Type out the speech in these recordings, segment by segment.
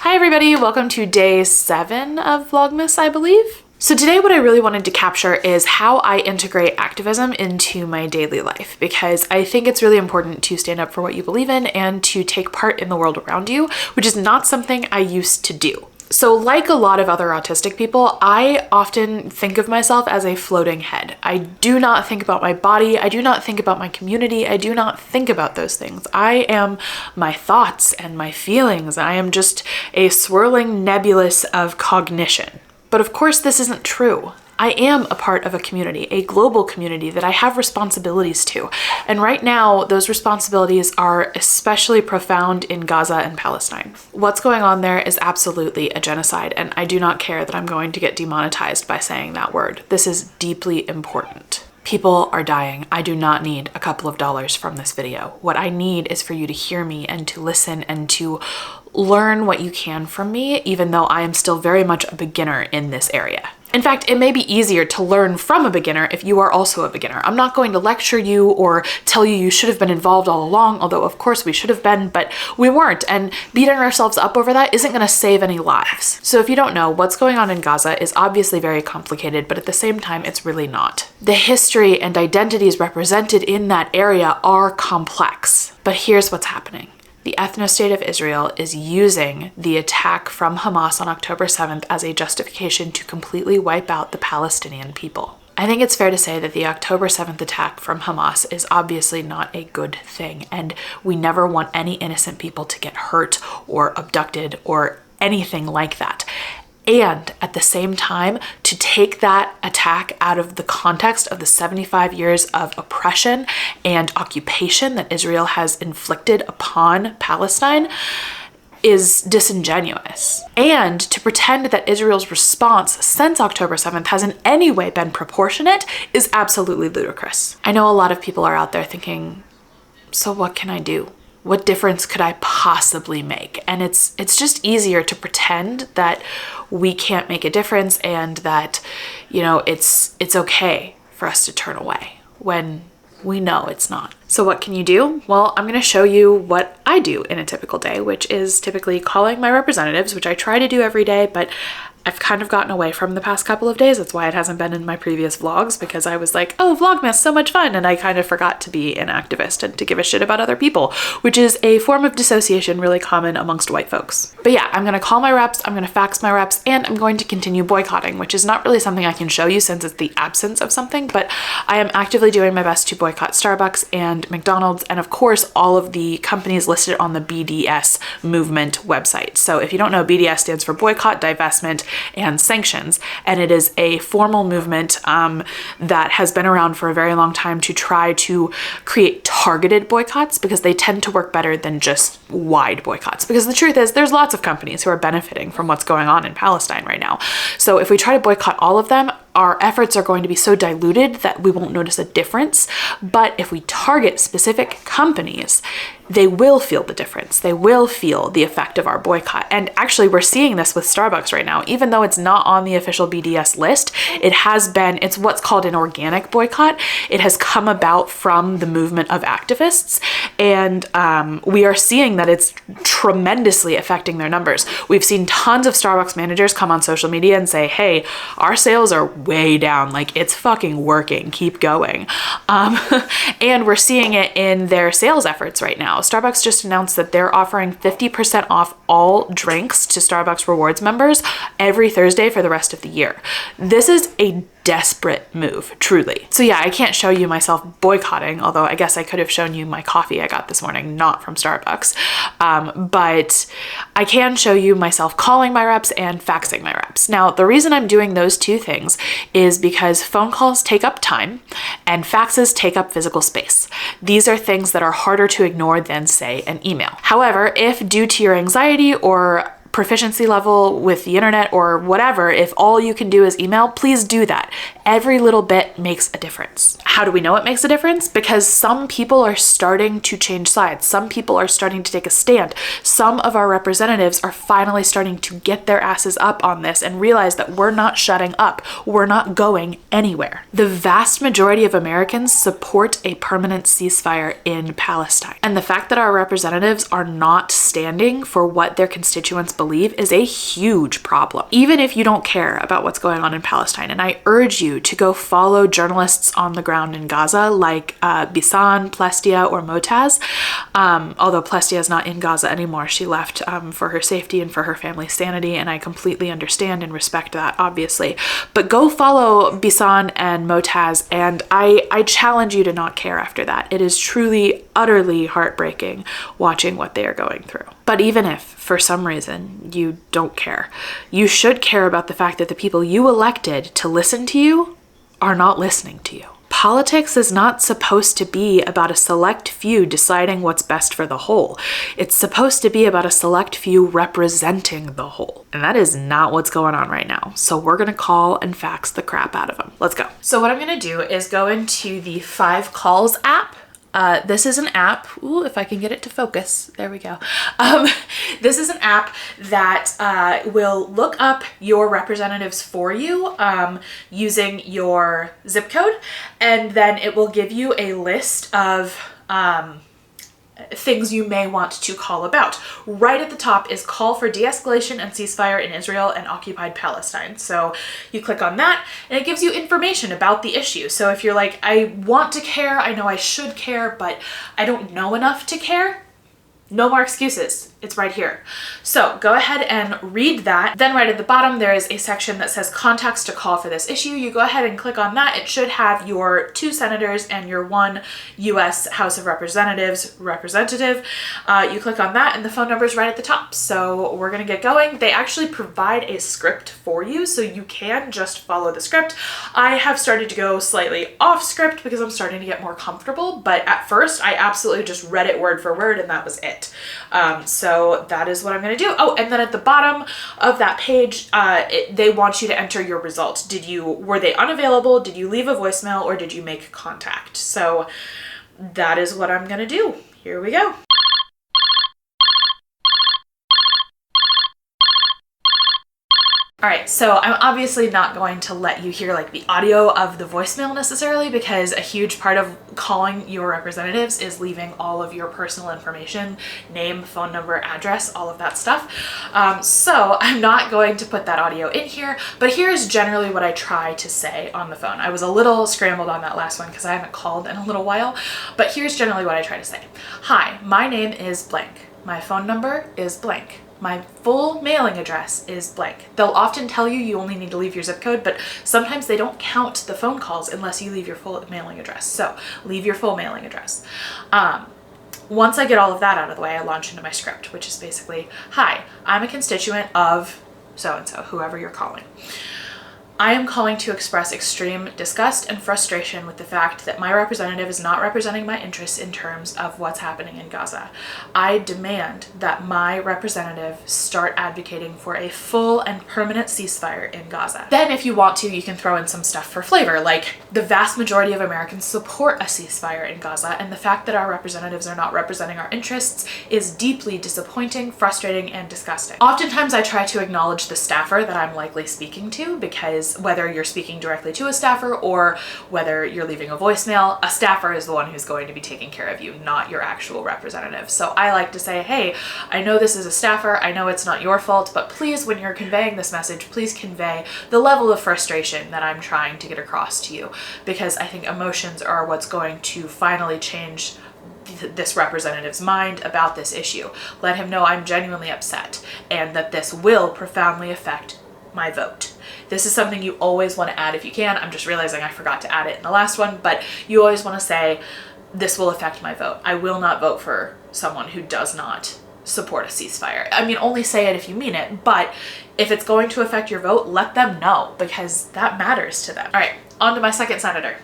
Hi everybody, welcome to day 7 of Vlogmas, I believe. So today what I really wanted to capture is how I integrate activism into my daily life, because I think it's really important to stand up for what you believe in and to take part in the world around you, which is not something I used to do. So like a lot of other autistic people, I often think of myself as a floating head. I do not think about my body. I do not think about my community. I do not think about those things. I am my thoughts and my feelings. I am just a swirling nebulous of cognition. But of course, this isn't true. I am a part of a community, a global community that I have responsibilities to. And right now, those responsibilities are especially profound in Gaza and Palestine. What's going on there is absolutely a genocide, and I do not care that I'm going to get demonetized by saying that word. This is deeply important. People are dying. I do not need a couple of dollars from this video. What I need is for you to hear me and to listen and to learn what you can from me, even though I am still very much a beginner in this area. In fact, it may be easier to learn from a beginner if you are also a beginner. I'm not going to lecture you or tell you you should have been involved all along, although of course we should have been, but we weren't, and beating ourselves up over that isn't gonna save any lives. So if you don't know, what's going on in Gaza is obviously very complicated, but at the same time, it's really not. The history and identities represented in that area are complex, but here's what's happening. The ethno-state of Israel is using the attack from Hamas on October 7th as a justification to completely wipe out the Palestinian people. I think it's fair to say that the October 7th attack from Hamas is obviously not a good thing, and we never want any innocent people to get hurt or abducted or anything like that. And at the same time, to take that attack out of the context of the 75 years of oppression and occupation that Israel has inflicted upon Palestine is disingenuous. And to pretend that Israel's response since October 7th has in any way been proportionate is absolutely ludicrous. I know a lot of people are out there thinking, so what can I do? What difference could I possibly make? And it's just easier to pretend that we can't make a difference and that, you know, it's okay for us to turn away when we know it's not. So what can you do? Well, I'm gonna show you what I do in a typical day, which is typically calling my representatives, which I try to do every day, but I've kind of gotten away from the past couple of days. That's why it hasn't been in my previous vlogs, because I was like, oh, Vlogmas, so much fun. And I kind of forgot to be an activist and to give a shit about other people, which is a form of dissociation really common amongst white folks. But yeah, I'm gonna call my reps, I'm gonna fax my reps, and I'm going to continue boycotting, which is not really something I can show you since it's the absence of something, but I am actively doing my best to boycott Starbucks and McDonald's, and of course, all of the companies listed on the BDS movement website. So if you don't know, BDS stands for boycott, divestment, and sanctions, and it is a formal movement that has been around for a very long time to try to create targeted boycotts, because they tend to work better than just wide boycotts, because the truth is there's lots of companies who are benefiting from what's going on in Palestine right now. So if we try to boycott all of them, our efforts are going to be so diluted that we won't notice a difference. But if we target specific companies, they will feel the difference. They will feel the effect of our boycott. And actually, we're seeing this with Starbucks right now. Even though it's not on the official BDS list, it's what's called an organic boycott. It has come about from the movement of activists. And we are seeing that it's tremendously affecting their numbers. We've seen tons of Starbucks managers come on social media and say, hey, our sales are way down, like it's fucking working, keep going. And we're seeing it in their sales efforts right now. Starbucks just announced that they're offering 50% off all drinks to Starbucks Rewards members every Thursday for the rest of the year. This is a desperate move, truly. So yeah, I can't show you myself boycotting, although I guess I could have shown you my coffee I got this morning, not from Starbucks. But I can show you myself calling my reps and faxing my reps. Now, the reason I'm doing those two things is because phone calls take up time and faxes take up physical space. These are things that are harder to ignore than, say, an email. However, if due to your anxiety or proficiency level with the internet or whatever, if all you can do is email, please do that. Every little bit makes a difference. How do we know it makes a difference? Because some people are starting to change sides. Some people are starting to take a stand. Some of our representatives are finally starting to get their asses up on this and realize that we're not shutting up. We're not going anywhere. The vast majority of Americans support a permanent ceasefire in Palestine. And the fact that our representatives are not standing for what their constituents believe is a huge problem, even if you don't care about what's going on in Palestine. And I urge you to go follow journalists on the ground in Gaza like Bisan, Plestia, or Motaz. Although Plestia is not in Gaza anymore. She left for her safety and for her family's sanity, and I completely understand and respect that, obviously. But go follow Bisan and Motaz, and I challenge you to not care after that. It is truly, utterly heartbreaking watching what they are going through. But even if, for some reason, you don't care, you should care about the fact that the people you elected to listen to you are not listening to you. Politics is not supposed to be about a select few deciding what's best for the whole. It's supposed to be about a select few representing the whole. And that is not what's going on right now. So we're gonna call and fax the crap out of them. Let's go. So what I'm gonna do is go into the 5 Calls app. This is an app, ooh, if I can get it to focus, there we go. This is an app that will look up your representatives for you using your zip code, and then it will give you a list of things you may want to call about. Right at the top is call for de-escalation and ceasefire in Israel and occupied Palestine. So you click on that and it gives you information about the issue. So if you're like, I want to care, I know I should care, but I don't know enough to care, no more excuses. It's right here. So go ahead and read that. Then right at the bottom, there is a section that says contacts to call for this issue. You go ahead and click on that. It should have your 2 senators and your 1 US House of Representatives representative. You click on that and the phone number is right at the top. So we're gonna get going. They actually provide a script for you, so you can just follow the script. I have started to go slightly off script because I'm starting to get more comfortable, but at first I absolutely just read it word for word and that was it. So that is what I'm going to do. Oh, and then at the bottom of that page, they want you to enter your results. Were they unavailable? Did you leave a voicemail, or did you make contact? So that is what I'm going to do. Here we go. All right, so I'm obviously not going to let you hear like the audio of the voicemail necessarily, because a huge part of calling your representatives is leaving all of your personal information, name, phone number, address, all of that stuff. So I'm not going to put that audio in here, but here's generally what I try to say on the phone. I was a little scrambled on that last one because I haven't called in a little while, but here's generally what I try to say. Hi, my name is blank. My phone number is blank. My full mailing address is blank. They'll often tell you you only need to leave your zip code, but sometimes they don't count the phone calls unless you leave your full mailing address. So leave your full mailing address. Once I get all of that out of the way, I launch into my script, which is basically, hi, I'm a constituent of so-and-so, whoever you're calling. I am calling to express extreme disgust and frustration with the fact that my representative is not representing my interests in terms of what's happening in Gaza. I demand that my representative start advocating for a full and permanent ceasefire in Gaza. Then if you want to, you can throw in some stuff for flavor, like the vast majority of Americans support a ceasefire in Gaza, and the fact that our representatives are not representing our interests is deeply disappointing, frustrating, and disgusting. Oftentimes I try to acknowledge the staffer that I'm likely speaking to, because whether you're speaking directly to a staffer or whether you're leaving a voicemail, a staffer is the one who's going to be taking care of you, not your actual representative. So I like to say, hey, I know this is a staffer, I know it's not your fault, but please, when you're conveying this message, please convey the level of frustration that I'm trying to get across to you, because I think emotions are what's going to finally change this representative's mind about this issue. Let him know I'm genuinely upset and that this will profoundly affect my vote. This is something you always want to add if you can. I'm just realizing I forgot to add it in the last one, but you always want to say, this will affect my vote. I will not vote for someone who does not support a ceasefire. I mean, only say it if you mean it, but if it's going to affect your vote, let them know, because that matters to them. All right, on to my second senator.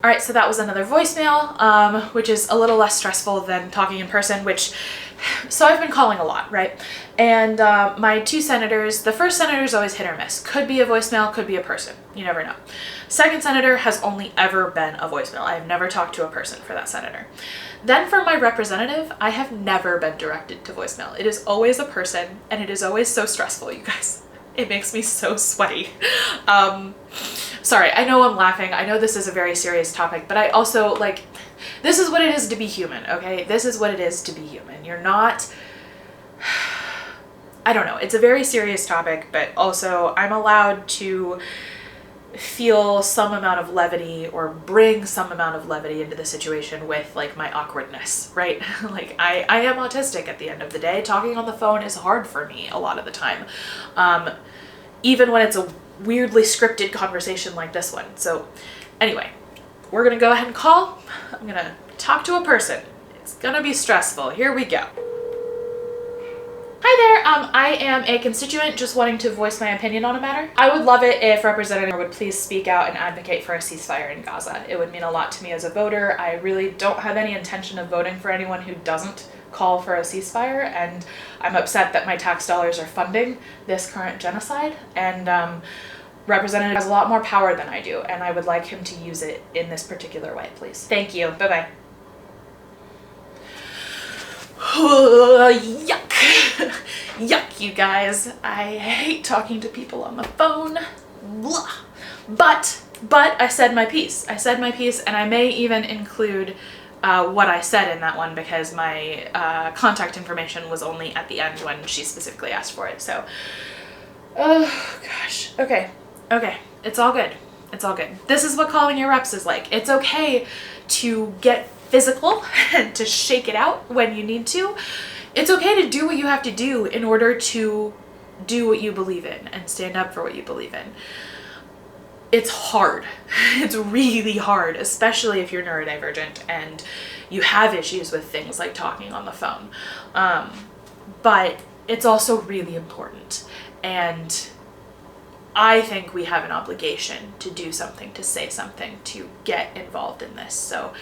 All right, so that was another voicemail, which is a little less stressful than talking in person, so I've been calling a lot, right? And my 2 senators, the first senator is always hit or miss. Could be a voicemail, could be a person. You never know. Second senator has only ever been a voicemail. I have never talked to a person for that senator. Then for my representative, I have never been directed to voicemail. It is always a person, and it is always so stressful, you guys. It makes me so sweaty. Sorry, I know I'm laughing. I know this is a very serious topic, but I also, this is what it is to be human, okay? This is what it is to be human. You're not... I don't know, it's a very serious topic, but also I'm allowed to feel some amount of levity or bring some amount of levity into the situation with like my awkwardness, right? Like I am autistic at the end of the day. Talking on the phone is hard for me a lot of the time. Even when it's a weirdly scripted conversation like this one. So anyway, we're gonna go ahead and call. I'm gonna talk to a person. It's gonna be stressful. Here we go. Hi there, I am a constituent just wanting to voice my opinion on a matter. I would love it if Representative would please speak out and advocate for a ceasefire in Gaza. It would mean a lot to me as a voter. I really don't have any intention of voting for anyone who doesn't call for a ceasefire, and I'm upset that my tax dollars are funding this current genocide, and Representative has a lot more power than I do, and I would like him to use it in this particular way, please. Thank you. Bye-bye. Yuck. Yuck, you guys. I hate talking to people on the phone. Blah. But I said my piece. I said my piece, and I may even include what I said in that one because my contact information was only at the end when she specifically asked for it. So, oh gosh. Okay. It's all good. It's all good. This is what calling your reps is like. It's okay to get physical and to shake it out when you need to. It's okay to do what you have to do in order to do what you believe in and stand up for what you believe in. It's hard. It's really hard, especially if you're neurodivergent and you have issues with things like talking on the phone. But it's also really important. And I think we have an obligation to do something, to say something, to get involved in this. So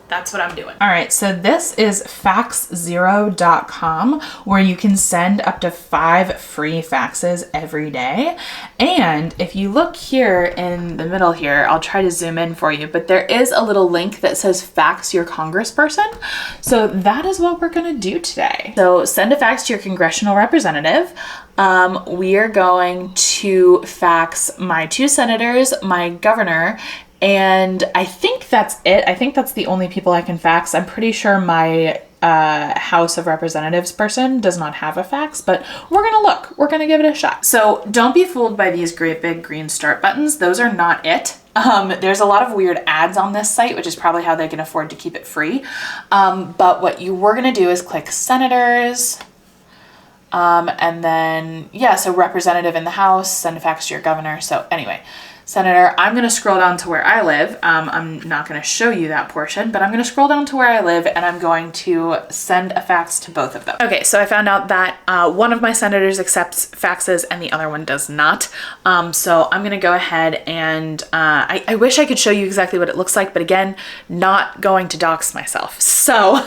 that's what I'm doing. All right, so this is faxzero.com, where you can send up to 5 free faxes every day. And if you look here in the middle here, I'll try to zoom in for you, but there is a little link that says fax your congressperson. So that is what we're gonna do today. So send a fax to your congressional representative. We are going to fax my 2 senators, my governor, and I think that's it. I think that's the only people I can fax. I'm pretty sure my House of Representatives person does not have a fax, but we're gonna look. We're gonna give it a shot. So don't be fooled by these great big green start buttons. Those are not it. There's a lot of weird ads on this site, which is probably how they can afford to keep it free. But what we're gonna do is click senators, and then, yeah, so representative in the House, send a fax to your governor. So anyway, Senator, I'm going to scroll down to where I live. I'm not going to show you that portion, but I'm going to scroll down to where I live and I'm going to send a fax to both of them. Okay, so I found out that one of my senators accepts faxes and the other one does not. So I'm going to go ahead and I wish I could show you exactly what it looks like, but again, not going to dox myself. So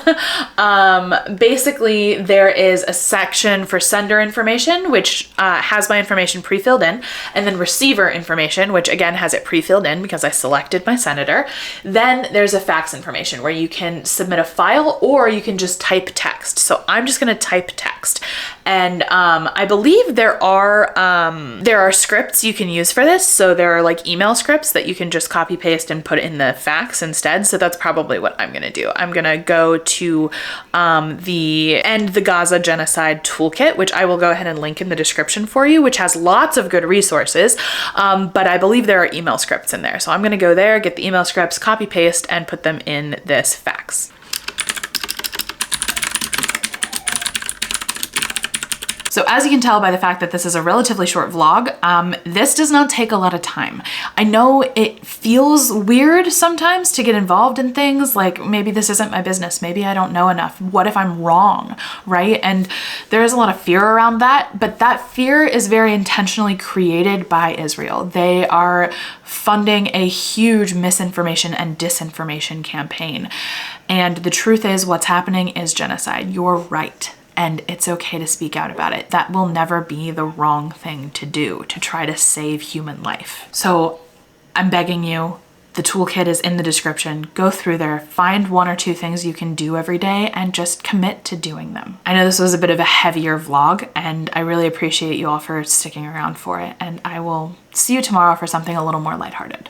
basically there is a section for sender information, which has my information pre-filled in, and then receiver information, which again has it pre-filled in because I selected my senator. Then there's a fax information where you can submit a file or you can just type text. So I'm just gonna type text. And I believe there are scripts you can use for this. So there are like email scripts that you can just copy paste and put in the fax instead. So that's probably what I'm gonna do. I'm gonna go to the End the Gaza Genocide Toolkit, which I will go ahead and link in the description for you, which has lots of good resources. But I believe there are email scripts in there. So I'm gonna go there, get the email scripts, copy paste, and put them in this fax. So as you can tell by the fact that this is a relatively short vlog, this does not take a lot of time. I know it feels weird sometimes to get involved in things like maybe this isn't my business, maybe I don't know enough, what if I'm wrong, right? And there is a lot of fear around that, but that fear is very intentionally created by Israel. They are funding a huge misinformation and disinformation campaign. And the truth is what's happening is genocide. You're right. And it's okay to speak out about it. That will never be the wrong thing to do, to try to save human life. So I'm begging you, the toolkit is in the description. Go through there, find 1 or 2 things you can do every day and just commit to doing them. I know this was a bit of a heavier vlog and I really appreciate you all for sticking around for it. And I will see you tomorrow for something a little more lighthearted.